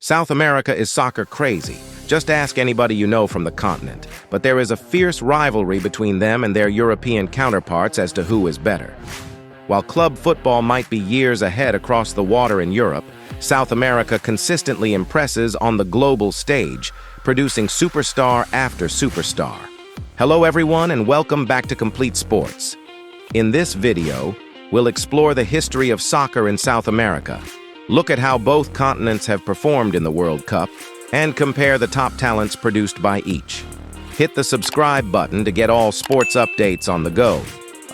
South America is soccer crazy. Just ask anybody you know from the continent. But there is a fierce rivalry between them and their European counterparts as to who is better. While club football might be years ahead across the water in Europe, South America consistently impresses on the global stage, producing superstar after superstar. Hello everyone and welcome back to Complete Sports. In this video, we'll explore the history of soccer in South America, look at how both continents have performed in the World Cup, and compare the top talents produced by each. Hit the subscribe button to get all sports updates on the go.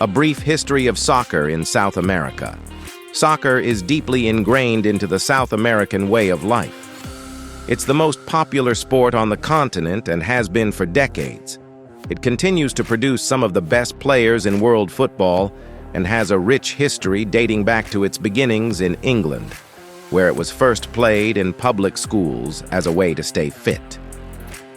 A brief history of soccer in South America. Soccer is deeply ingrained into the South American way of life. It's the most popular sport on the continent and has been for decades. It continues to produce some of the best players in world football and has a rich history dating back to its beginnings in England, where it was first played in public schools as a way to stay fit.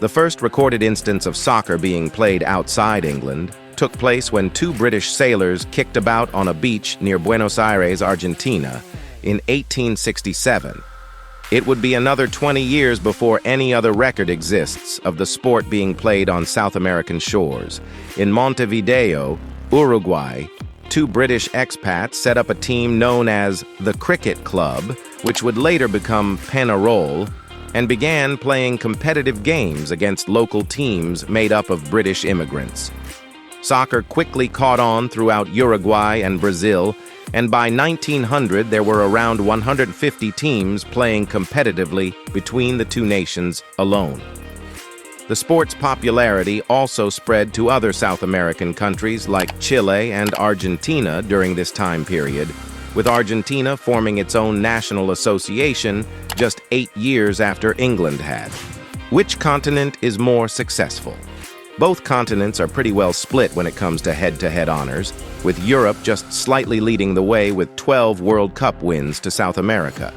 The first recorded instance of soccer being played outside England took place when two British sailors kicked about on a beach near Buenos Aires, Argentina, in 1867. It would be another 20 years before any other record exists of the sport being played on South American shores. In Montevideo, Uruguay, two British expats set up a team known as the Cricket Club, which would later become Penarol, and began playing competitive games against local teams made up of British immigrants. Soccer quickly caught on throughout Uruguay and Brazil, and by 1900 there were around 150 teams playing competitively between the two nations alone. The sport's popularity also spread to other South American countries like Chile and Argentina during this time period, with Argentina forming its own national association just 8 years after England had. Which continent is more successful? Both continents are pretty well split when it comes to head-to-head honors, with Europe just slightly leading the way with 12 World Cup wins to South America.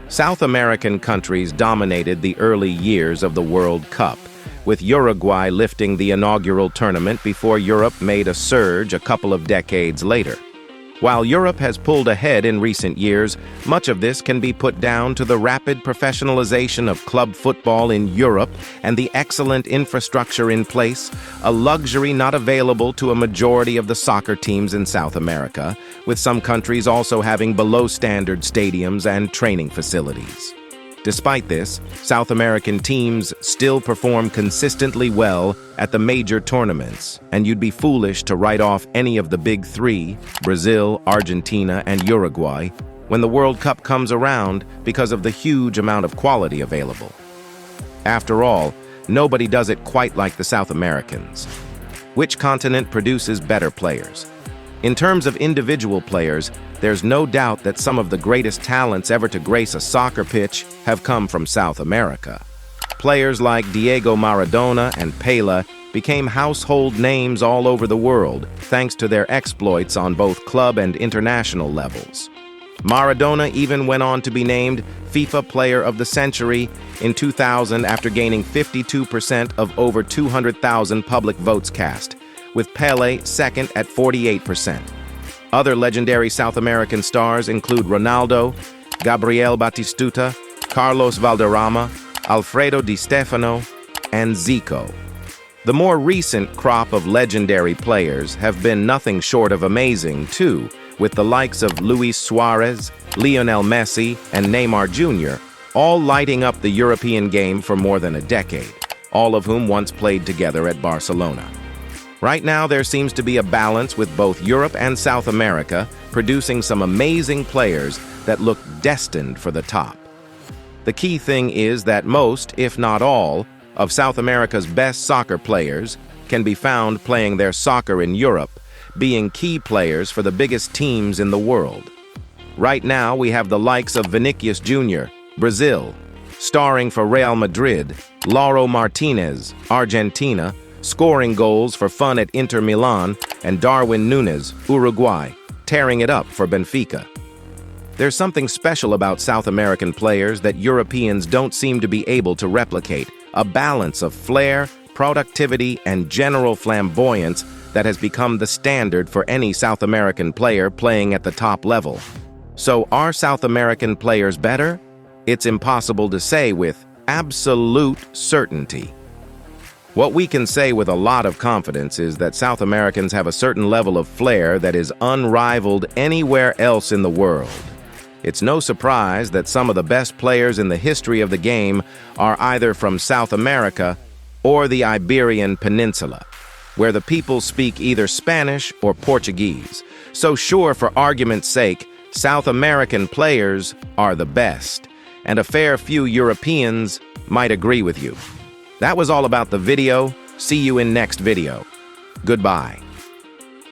South American countries dominated the early years of the World Cup, with Uruguay lifting the inaugural tournament before Europe made a surge a couple of decades later. While Europe has pulled ahead in recent years, much of this can be put down to the rapid professionalization of club football in Europe and the excellent infrastructure in place, a luxury not available to a majority of the soccer teams in South America, with some countries also having below-standard stadiums and training facilities. Despite this, South American teams still perform consistently well at the major tournaments, and you'd be foolish to write off any of the big three, Brazil, Argentina, and Uruguay, when the World Cup comes around because of the huge amount of quality available. After all, nobody does it quite like the South Americans. Which continent produces better players? In terms of individual players, there's no doubt that some of the greatest talents ever to grace a soccer pitch have come from South America. Players like Diego Maradona and Pele became household names all over the world thanks to their exploits on both club and international levels. Maradona even went on to be named FIFA Player of the Century in 2000 after gaining 52% of over 200,000 public votes cast, with Pele second at 48%. Other legendary South American stars include Ronaldo, Gabriel Batistuta, Carlos Valderrama, Alfredo Di Stefano, and Zico. The more recent crop of legendary players have been nothing short of amazing, too, with the likes of Luis Suarez, Lionel Messi, and Neymar Jr., all lighting up the European game for more than a decade, all of whom once played together at Barcelona. Right now, there seems to be a balance with both Europe and South America producing some amazing players that look destined for the top. The key thing is that most, if not all, of South America's best soccer players can be found playing their soccer in Europe, being key players for the biggest teams in the world. Right now, we have the likes of Vinicius Jr., Brazil, starring for Real Madrid, Lauro Martinez, Argentina, scoring goals for fun at Inter Milan, and Darwin Núñez, Uruguay, tearing it up for Benfica. There's something special about South American players that Europeans don't seem to be able to replicate, a balance of flair, productivity, and general flamboyance that has become the standard for any South American player playing at the top level. So are South American players better? it's impossible to say with absolute certainty. What we can say with a lot of confidence is that South Americans have a certain level of flair that is unrivaled anywhere else in the world. It's no surprise that some of the best players in the history of the game are either from South America or the Iberian Peninsula, where the people speak either Spanish or Portuguese. So sure, for argument's sake, South American players are the best, and a fair few Europeans might agree with you. That was all about the video. See you in next video. Goodbye.